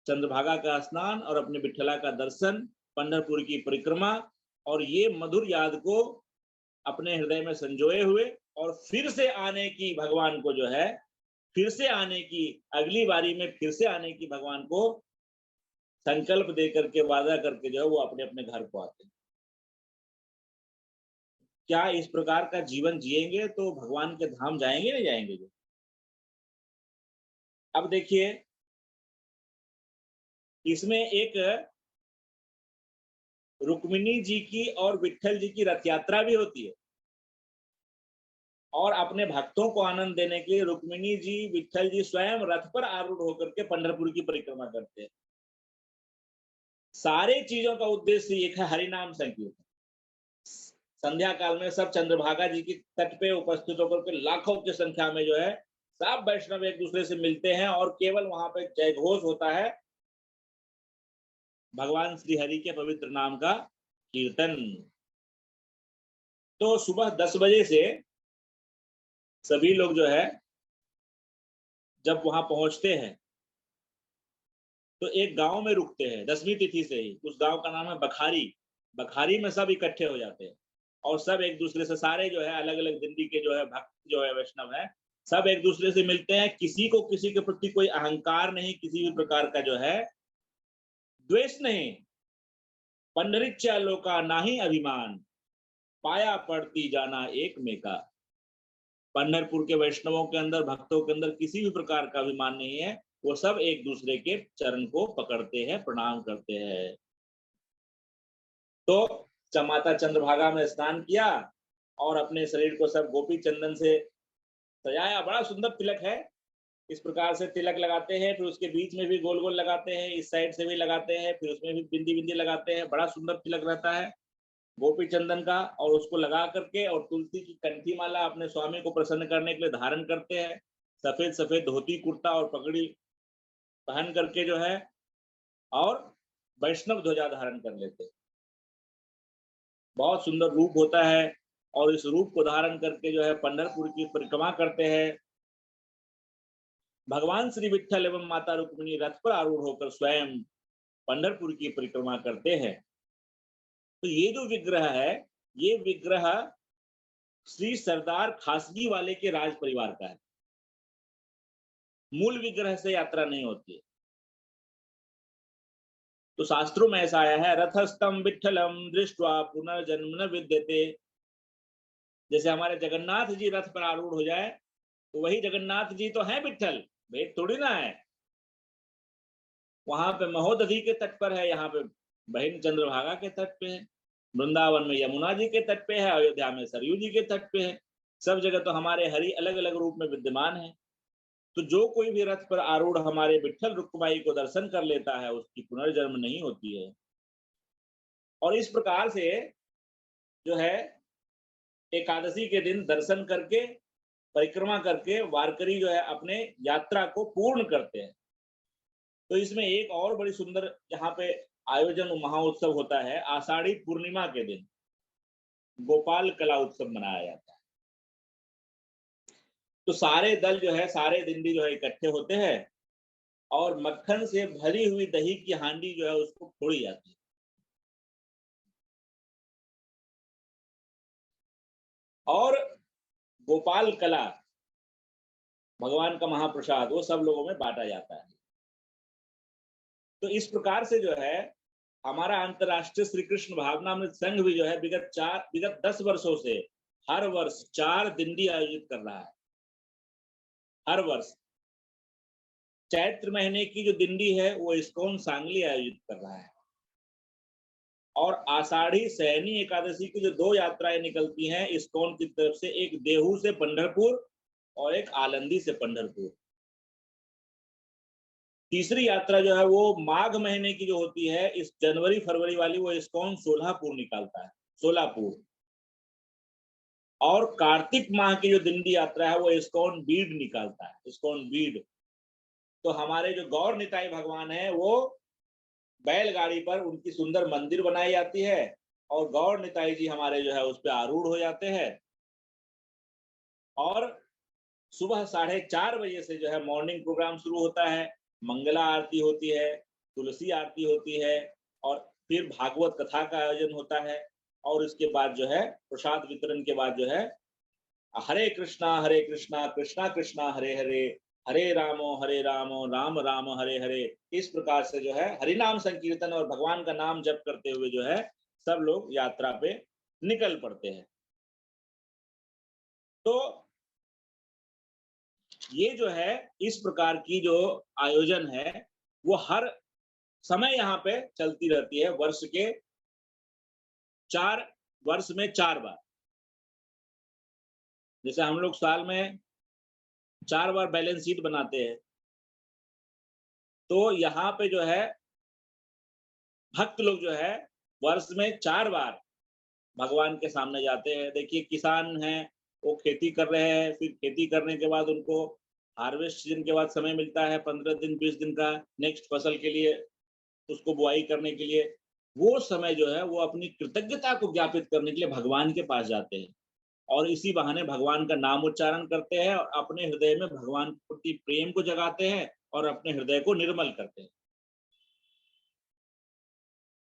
चंद्रभागा का स्नान और अपने विठला का दर्शन, पंढरपुर की परिक्रमा, और ये मधुर याद को अपने हृदय में संजोए हुए और फिर से आने की भगवान को जो है, फिर से आने की, अगली बारी में फिर से आने की भगवान को संकल्प दे करके, वादा करके जो है वो अपने अपने घर को आते हैं। क्या इस प्रकार का जीवन जिएंगे तो भगवान के धाम जाएंगे नहीं जाएंगे जो। अब देखिए इसमें एक रुक्मिणी जी की और विठल जी की रथ यात्रा भी होती है। और अपने भक्तों को आनंद देने के लिए रुक्मिणी जी, विठल जी स्वयं रथ पर आरूढ़ होकर के पंढरपुर की परिक्रमा करते हैं। सारे चीजों का उद्देश्य एक है, हरिनाम संकीर्तन। संध्या काल में सब चंद्रभागा जी की तट पे उपस्थित होकर के लाखों की संख्या में जो है सब वैष्णव एक दूसरे से मिलते हैं और केवल वहां पे जय घोष होता है, भगवान श्री हरि के पवित्र नाम का कीर्तन। तो सुबह 10 बजे से सभी लोग जो है जब वहां पहुंचते हैं तो एक गांव में रुकते हैं 10वीं तिथि से ही। उस गांव का नाम है बखारी। बखारी में सब इकट्ठे हो जाते हैं और सब एक दूसरे से, सारे जो है अलग अलग दिंडी के जो है भक्त जो है वैष्णव है, सब एक दूसरे से मिलते हैं। किसी को किसी के प्रति कोई अहंकार नहीं, किसी भी प्रकार का जो है द्वेष नहीं। पंडरिच्या लोका नाही अभिमान, पाया पड़ती जाना एक में का। पंढरपुर के वैष्णवों के अंदर, भक्तों के अंदर किसी भी प्रकार का अभिमान नहीं है। वो सब एक दूसरे के चरण को पकड़ते हैं, प्रणाम करते हैं। तो माता चंद्रभागा में स्नान किया और अपने शरीर को सब गोपी चंदन से सजाया। बड़ा सुंदर तिलक है। इस प्रकार से तिलक लगाते हैं, फिर उसके बीच में भी गोल गोल लगाते हैं, इस साइड से भी लगाते हैं, फिर उसमें भी बिंदी बिंदी लगाते हैं। बड़ा सुंदर तिलक रहता है गोपी चंदन का। और उसको लगा करके और तुलसी की कंठी माला अपने स्वामी को प्रसन्न करने के लिए धारण करते हैं। सफेद सफेद धोती कुर्ता और पगड़ी पहन करके जो है और वैष्णव ध्वजा धारण कर लेते हैं। बहुत सुंदर रूप होता है और इस रूप को धारण करके जो है पंढरपुर की परिक्रमा करते हैं। भगवान श्री विठल एवं माता रुक्मिणी रथ पर आरूढ़ होकर स्वयं पंढरपुर की परिक्रमा करते हैं। तो ये जो विग्रह है, ये विग्रह श्री सरदार खासगी वाले के राज परिवार का है। मूल विग्रह से यात्रा नहीं होती है। तो शास्त्रों में ऐसा आया है, रथस्थम विठलम दृष्ट्वा पुनर्जन्म न विद्यते। जैसे हमारे जगन्नाथ जी रथ पर आरूढ़ हो जाए तो वही जगन्नाथ जी तो है विठल, भेद थोड़ी ना है। वहां पे महोदधि के तट पर है, यहाँ पे बहिन चंद्रभागा के तट पे है, वृंदावन में यमुना जी के तट पे है, अयोध्या में सरयू जी के तट पे है। सब जगह तो हमारे हरि अलग अलग रूप में विद्यमान है। तो जो कोई भी रथ पर आरूढ़ हमारे विठल रुक्माई को दर्शन कर लेता है, उसकी पुनर्जन्म नहीं होती है। और इस प्रकार से जो है एकादशी के दिन दर्शन करके, परिक्रमा करके वारकरी जो है अपने यात्रा को पूर्ण करते हैं। तो इसमें एक और बड़ी सुंदर यहाँ पे आयोजन महाउत्सव होता है। आषाढ़ी पूर्णिमा के दिन गोपाल कला उत्सव मनाया जाता है। तो सारे दल जो है, सारे दिंडी जो है इकट्ठे होते हैं और मक्खन से भरी हुई दही की हांडी जो है उसको फोड़ी जाती है। और गोपाल कला भगवान का महाप्रसाद वो सब लोगों में बांटा जाता है। तो इस प्रकार से जो है हमारा अंतरराष्ट्रीय श्री कृष्ण भावनामृत संघ भी जो है विगत 10 वर्षों से हर वर्ष 4 दिंडी आयोजित कर रहा है। हर वर्ष चैत्र महीने की जो दिंडी है वो इस्कॉन सांगली आयोजित कर रहा है। और आषाढ़ी सैनी एकादशी की जो 2 यात्राएं निकलती हैं इस्कॉन की तरफ से, एक देहू से पंढरपुर और एक आलंदी से पंढरपुर। तीसरी यात्रा जो है वो माघ महीने की जो होती है, इस जनवरी फरवरी वाली, वो इस्कॉन सोलापुर निकालता है, सोलापुर। और कार्तिक माह की जो दिंडी यात्रा है वो इस्कॉन बीड निकालता है, इस्कॉन बीड। तो हमारे जो गौर निताई भगवान है वो बैलगाड़ी पर, उनकी सुंदर मंदिर बनाई जाती है और गौर निताई जी हमारे जो है उस पर आरूढ़ हो जाते हैं। और सुबह 4:30 बजे से जो है मॉर्निंग प्रोग्राम शुरू होता है। मंगला आरती होती है, तुलसी आरती होती है और फिर भागवत कथा का आयोजन होता है। और इसके बाद जो है प्रसाद वितरण के बाद जो है हरे कृष्णा कृष्णा कृष्णा हरे हरे, हरे रामो राम राम हरे हरे। इस प्रकार से जो है हरिनाम संकीर्तन और भगवान का नाम जप करते हुए जो है सब लोग यात्रा पे निकल पड़ते हैं। तो ये जो है इस प्रकार की जो आयोजन है वो हर समय यहाँ पे चलती रहती है। वर्ष में 4 बार। जैसे हम लोग साल में 4 बार बैलेंस शीट बनाते हैं, तो यहाँ पे जो है भक्त लोग जो है वर्ष में 4 बार भगवान के सामने जाते हैं। देखिए किसान हैं, वो खेती कर रहे हैं, फिर खेती करने के बाद उनको हार्वेस्ट सीजन के बाद समय मिलता है 15 दिन 20 दिन का नेक्स्ट फसल के लिए, उसको बुआई करने के लिए। वो समय जो है वो अपनी कृतज्ञता को ज्ञापित करने के लिए भगवान के पास जाते हैं और इसी बहाने भगवान का नाम उच्चारण करते हैं और अपने हृदय में भगवान के प्रति प्रेम को जगाते हैं और अपने हृदय को निर्मल करते हैं।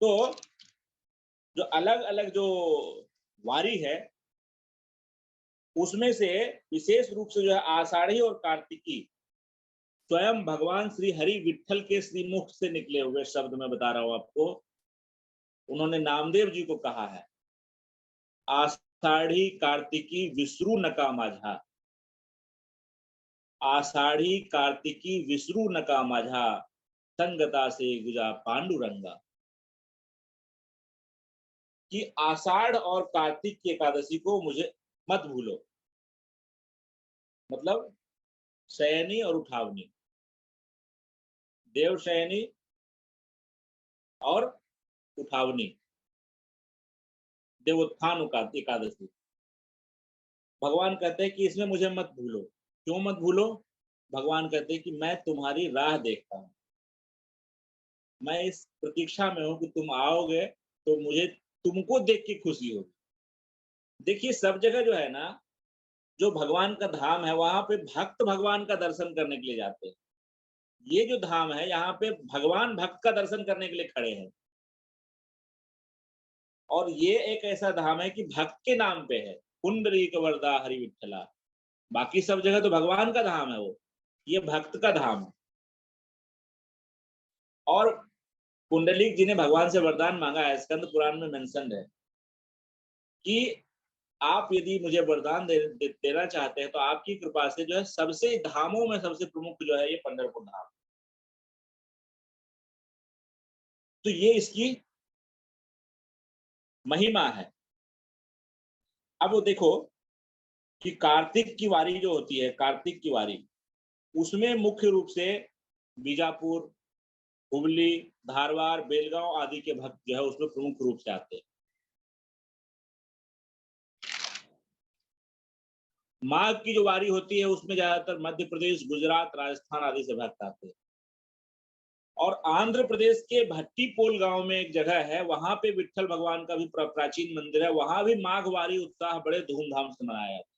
तो जो अलग-अलग जो वारी है, उसमें से विशेष रूप से जो है आषाढ़ी और कार्तिकी स्वयं भगवान श्री हरि विट्ठल के श्रीमुख से निकले हुए शब्द मैं बता रहा हूँ आपको। उन्होंने नामदेव जी को कहा है, आषाढ़ी कार्तिकी विष्णु नका माझा, आषाढ़ी कार्तिकी विष्णु नका माझा, संगता से गुजा पांडुरंगा। कि आषाढ़ और कार्तिक की एकादशी को मुझे मत भूलो। मतलब शयनी और उठावनी, देव शयनी और उठावनी, देवोत्थान एकादशी। भगवान कहते हैं कि इसमें मुझे मत भूलो। क्यों मत भूलो? भगवान कहते हैं कि मैं तुम्हारी राह देखता हूँ। मैं इस प्रतीक्षा में हूँ कि तुम आओगे तो मुझे तुमको देख के खुशी होगी। देखिए सब जगह जो है ना, जो भगवान का धाम है वहाँ पे भक्त भगवान का दर्शन करने के लिए जाते हैं। ये जो धाम है यहाँ पे भगवान भक्त का दर्शन करने के लिए खड़े हैं। और ये एक ऐसा धाम है कि भक्त के नाम पे है, पुंडरीक वरदा हरि विठ्ठला। बाकी सब जगह तो भगवान का धाम है वो, ये भक्त का धाम है। और पुंडलीक जी ने भगवान से वरदान मांगा है, स्कंद पुराण में मेंशन है कि आप यदि मुझे वरदान देना चाहते हैं तो आपकी कृपा से जो है सबसे धामों में सबसे प्रमुख जो है ये पंढरपुर धाम। तो ये इसकी महिमा है। अब वो देखो कि कार्तिक की वारी जो होती है, कार्तिक की वारी, उसमें मुख्य रूप से बीजापुर, हुबली, धारवाड़, बेलगांव आदि के भक्त जो है उसमें प्रमुख रूप से आते हैं। माघ की जो वारी होती है उसमें ज्यादातर मध्य प्रदेश, गुजरात, राजस्थान आदि से भक्त आते हैं। और आंध्र प्रदेश के भट्टीपोल गांव में एक जगह है, वहां पे विट्ठल भगवान का भी प्राचीन मंदिर है, वहां भी माघ वारी उत्साह बड़े धूमधाम से मनाया जाता है।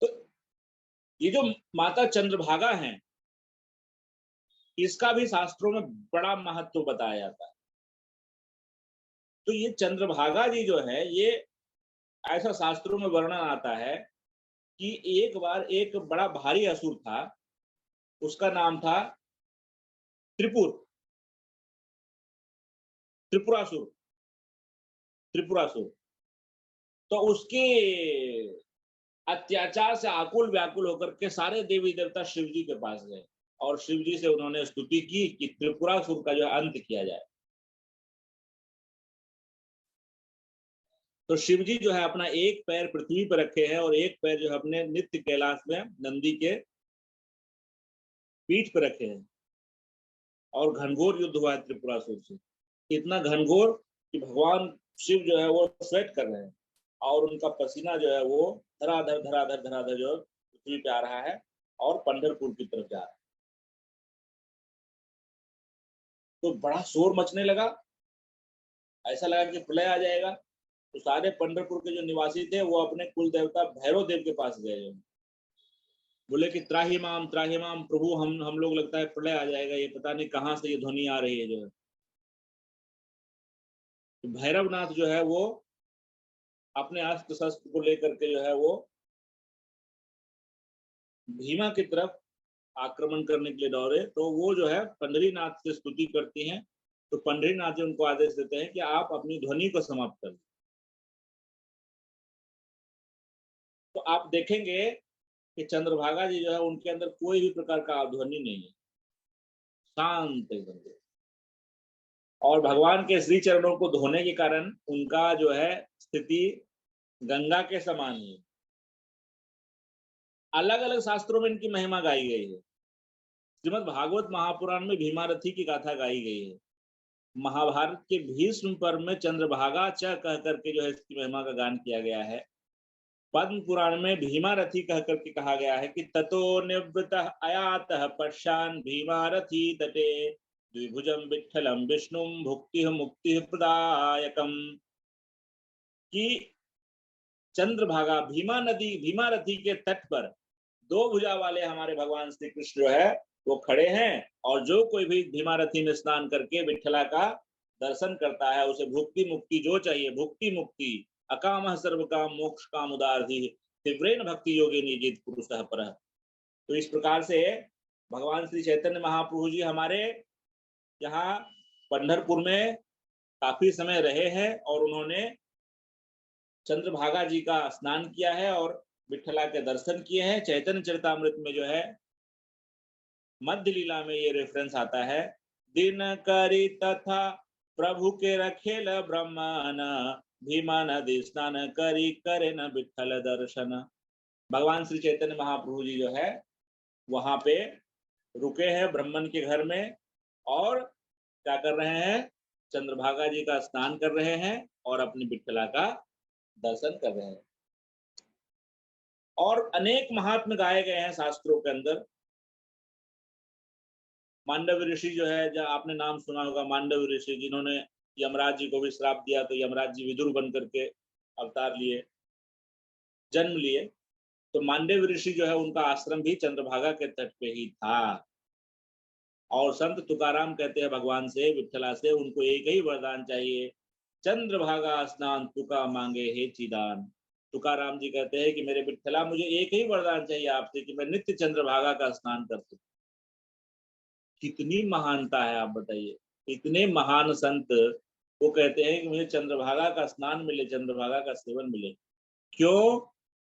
तो ये जो माता चंद्रभागा है, इसका भी शास्त्रों में बड़ा महत्व बताया जाता है। तो ये चंद्रभागा जी जो है, ये ऐसा शास्त्रों में वर्णन आता है कि एक बार एक बड़ा भारी असुर था, उसका नाम था त्रिपुर, त्रिपुरासुर, त्रिपुरासुर। तो उसके अत्याचार से आकुल व्याकुल होकर के सारे देवी देवता शिव जी के पास गए और शिव जी से उन्होंने स्तुति की कि त्रिपुरासुर का जो है अंत किया जाए। तो शिव जी जो है अपना एक पैर पृथ्वी पर रखे हैं और एक पैर जो है अपने नित्य कैलाश में नंदी के पीठ पर रखे हैं और घनघोर युद्ध हुआ है त्रिपुरासुर से। इतना घनघोर कि भगवान शिव जो है वो स्वेट कर रहे हैं और उनका पसीना जो है वो धराधर धराधर धराधर जो पृथ्वी पे आ रहा है और पंढरपुर की तरफ जा रहा है। तो बड़ा शोर मचने लगा, ऐसा लगा कि प्रलय आ जाएगा। तो सारे पंढरपुर के जो निवासी थे वो अपने कुल देवता भैरव देव के पास गए, बोले कि त्राहि माम प्रभु, हम लोग लगता है प्रलय आ जाएगा, ये पता नहीं कहाँ से ये ध्वनि आ रही है जो है। तो भैरवनाथ जो है वो अपने अस्त्र शस्त्र को लेकर के जो है वो भीमा की तरफ आक्रमण करने के लिए दौड़े। तो वो जो है पंढरीनाथ से स्तुति करती हैं, तो पंढरीनाथ जी उनको आदेश देते हैं कि आप अपनी ध्वनि को समाप्त कर। तो आप देखेंगे कि चंद्रभागा जी जो है उनके अंदर कोई भी प्रकार का ध्वनि नहीं है, शांत एकदम। और भगवान के श्री चरणों को धोने के कारण उनका जो है स्थिति गंगा के समान ही। अलग अलग शास्त्रों में इनकी महिमा गाई गई है। श्रीमद् भागवत महापुराण में भीमारथी की गाथा गाई गई है। महाभारत के भीष्म पर्व में चंद्रभागा च कह करके जो है इसकी महिमा का गान किया गया है। पद्म पुराण में भीमारथी कह करके कहा गया है कि ततो निवृत्तः अयातः पश्चान् भीमारथी तटे द्विभुजं विठ्ठलं विष्णुं भुक्तिः मुक्तिः प्रदायकम्। कि चंद्रभागा भीमारथी के तट पर दो भुजा वाले हमारे भगवान श्री कृष्ण जो है वो खड़े हैं, और जो कोई भी भीमारथी में स्नान करके विठ्ठला का दर्शन करता है उसे भुक्ति मुक्ति जो चाहिए, भुक्ति मुक्ति अकाम सर्व काम मोक्ष काम उदारधि तीव्रेन भक्ति योगे निजित पुरुषः परः। तो इस प्रकार से भगवान श्री चैतन्य महाप्रभु जी हमारे यहाँ पंढरपुर में काफी समय रहे हैं और उन्होंने चंद्रभागा जी का स्नान किया है और विठ्ठला के दर्शन किए हैं। चैतन्य चरितामृत में जो है मध्य लीला में ये रेफरेंस आता है, दिन करी तथा प्रभु के रखेल ब्रह्मन भीमा नदी स्नान करी करे न विठ्ठल दर्शन। भगवान श्री चैतन्य महाप्रभु जी जो है वहां पे रुके हैं ब्राह्मण के घर में और क्या कर रहे हैं, चंद्रभागा जी का स्नान कर रहे हैं और अपनी विठ्ठला का दर्शन कर रहे हैं। और अनेक महात्म्य गाए गए हैं शास्त्रों के अंदर। मांडव्य ऋषि जो है, जब आपने नाम सुना होगा मांडव्य ऋषि, जिन्होंने यमराज जी को भी श्राप दिया तो यमराज जी विदुर बन करके अवतार लिए, जन्म लिए। तो मांडव्य ऋषि जो है उनका आश्रम भी चंद्रभागा के तट पे ही था। और संत तुकाराम कहते हैं भगवान से, विठ्ठला से, उनको एक ही वरदान चाहिए, चंद्रभागा स्नान तुका मांगे हे चिदान। तुकाराम जी कहते हैं कि मेरे विठ्ठला मुझे एक ही वरदान चाहिए आपसे कि मैं नित्य चंद्रभागा का स्नान कर सकूं। कितनी महानता है आप बताइए। इतने महान संत वो कहते हैं कि मुझे चंद्रभागा का स्नान मिले, चंद्रभागा का सेवन मिले। क्यों?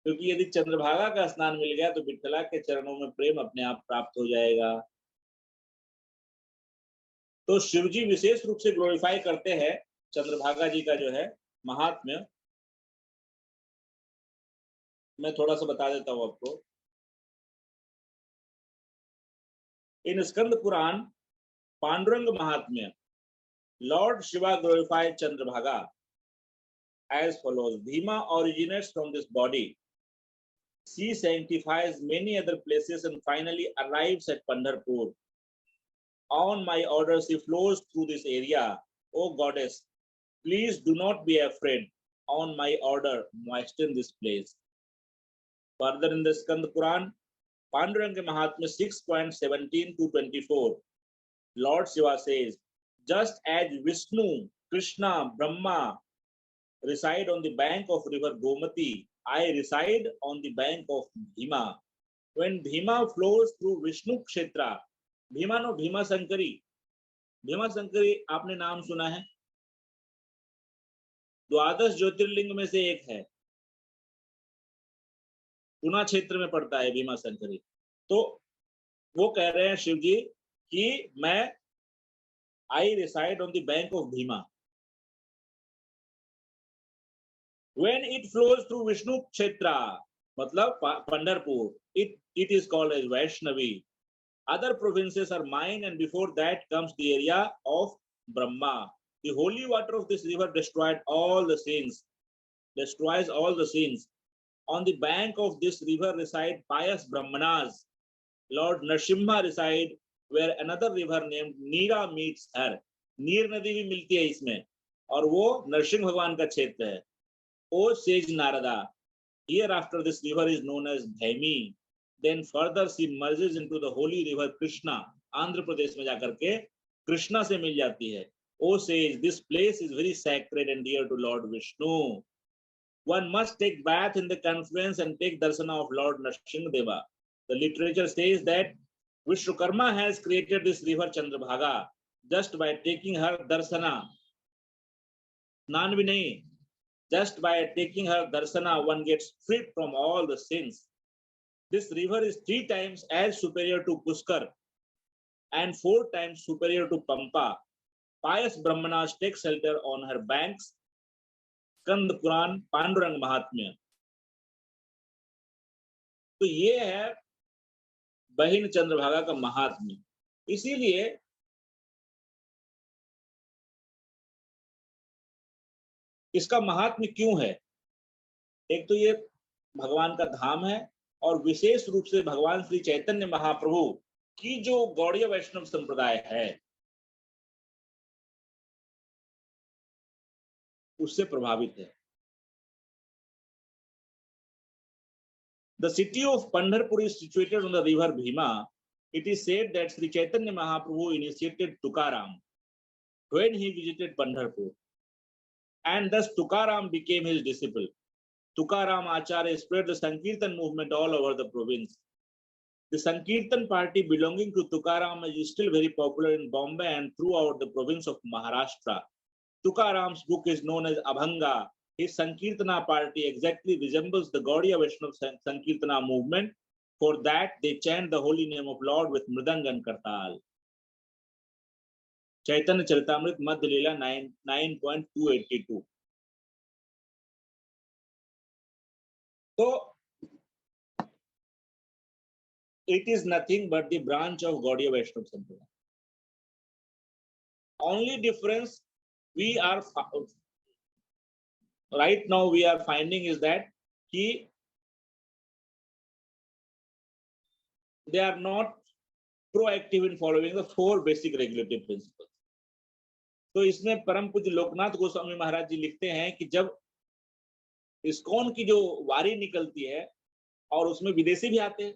क्योंकि यदि चंद्रभागा का स्नान मिल गया तो विठ्ठला के चरणों में प्रेम अपने आप प्राप्त हो जाएगा। तो शिव जी विशेष रूप से ग्लोरीफाई करते हैं चंद्रभागा जी का जो है महात्म्य। मैं थोड़ा सा बता देता हूं आपको। इन स्कंद पुराण पांडुरंग महात्म्य, Lord Shiva glorified Chandravagha as follows. Bhima originates from this body. She sanctifies many other places and finally arrives at Pandharpur. On my order, she flows through this area. O goddess, please do not be afraid. On my order, moisten this place. Further in the Skand Puran, Panduranga Mahatmya 6.17 to 24, Lord Shiva says, just as Vishnu, Krishna, Brahma reside on the bank of river Gomati, I reside on the bank of Bhima. When Bhima flows through Vishnu Kshetra, Bhima no Bhima Shankari, Bhima Shankari आपने नाम सुना है, द्वादश ज्योतिर्लिंग में से एक है, पुना क्षेत्र में पड़ता है भीमा शंकरी। तो वो कह रहे हैं शिव जी कि मैं I reside on the bank of Bhima. When it flows through Vishnu Kshetra, मतलब Pandharpur, it is called as Vaishnavi. Other provinces are mine, and before that comes the area of Brahma. The holy water of this river destroys all the sins. On the bank of this river reside pious Brahmanas. Lord Nrsimha reside where another river named Neera meets her. नीर नदी भी मिलती है इसमें और वो नरसिंह भगवान का क्षेत्र है। O sage Narada, hereafter this river is known as Dhaimi. Then further she merges into the holy river Krishna. Andhra Pradesh में जाकर के कृष्णा से मिल जाती है। O sage, this place is very sacred and dear to Lord Vishnu. One must take bath in the confluence and take darsana of Lord Nrsimha. The literature says that Vishwakarma has created this river Chandrabhaga just by taking her darsana. स्नान भी नहीं, just by taking her darsana one gets freed from all the sins. This river is 3 times as superior to Pushkar and 4 times superior to Pampa. pious brahmanas take shelter on her banks. Skanda Purana Pandurang महात्म्य। तो ये है बहिन चंद्रभागा का महात्म्य। इसीलिए इसका महात्म्य क्यों है? एक तो ये भगवान का धाम है और विशेष रूप से भगवान श्री चैतन्य महाप्रभु की जो गौड़ीय वैष्णव संप्रदाय है उससे प्रभावित है। The city of Pandharpur is situated on the river Bhima. It is said that Sri Chaitanya Mahaprabhu initiated Tukaram when he visited Pandharpur, and thus Tukaram became his disciple. Tukaram Acharya spread the Sankirtan movement all over the province. The Sankirtan party belonging to Tukaram is still very popular in Bombay and throughout the province of Maharashtra. Tukaram's book is known as Abhanga. His Sankirtana party exactly resembles the Gaudiya Vaishnava Sankirtana movement. For that, they chant the holy name of Lord with Mridang and Kartal. Chaitanya Charitamrita Madhya Leela 9.282. So, it is nothing but the branch of Gaudiya Vaishnava Sampradaya. Only difference we are right now we are finding is that they are not proactive in following the 4 basic regulative principles. तो इसमें परम पूज्य लोकनाथ गोस्वामी महाराज जी लिखते हैं कि जब ISKCON की जो वारी निकलती है और उसमें विदेशी भी आते हैं,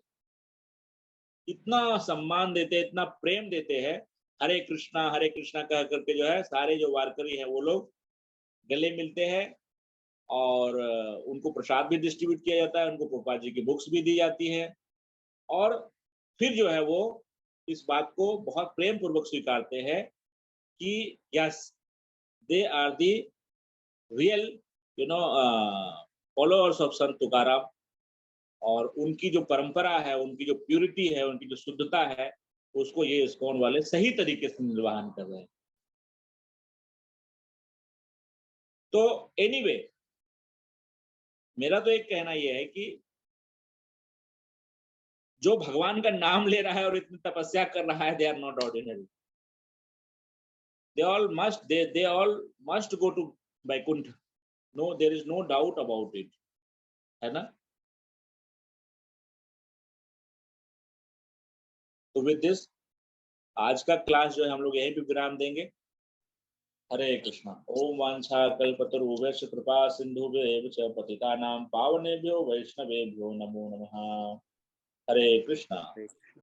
इतना सम्मान देते हैं, इतना प्रेम देते हैं, हरे कृष्णा कह करके जो है सारे जो वारकरी हैं वो लोग गले मिलते हैं और उनको प्रसाद भी डिस्ट्रीब्यूट किया जाता है, उनको प्रभुपाद जी की बुक्स भी दी जाती हैं और फिर जो है वो इस बात को बहुत प्रेम पूर्वक स्वीकारते हैं कि yes they are the real followers of Sant Tukaram और उनकी जो परंपरा है, उनकी जो प्यूरिटी है, उनकी जो शुद्धता है, उसको ये इस्कॉन वाले सही तरीके से निर्वहन कर रहे हैं। तो एनीवे मेरा तो एक कहना यह है कि जो भगवान का नाम ले रहा है और इतनी तपस्या कर रहा है, they are not ordinary. They all must go to Vaikuntha. No, there is no doubt about it, है ना? तो विद दिस आज का क्लास जो है हम लोग यहीं पे विराम देंगे। हरे कृष्णा। ओम वांछा कल्पतरुभ्यश्च कृपा सिन्धुभ्येव च पतितानां पावनेभ्यो वैष्णवेभ्यो नमो नमः। हरे कृष्णा।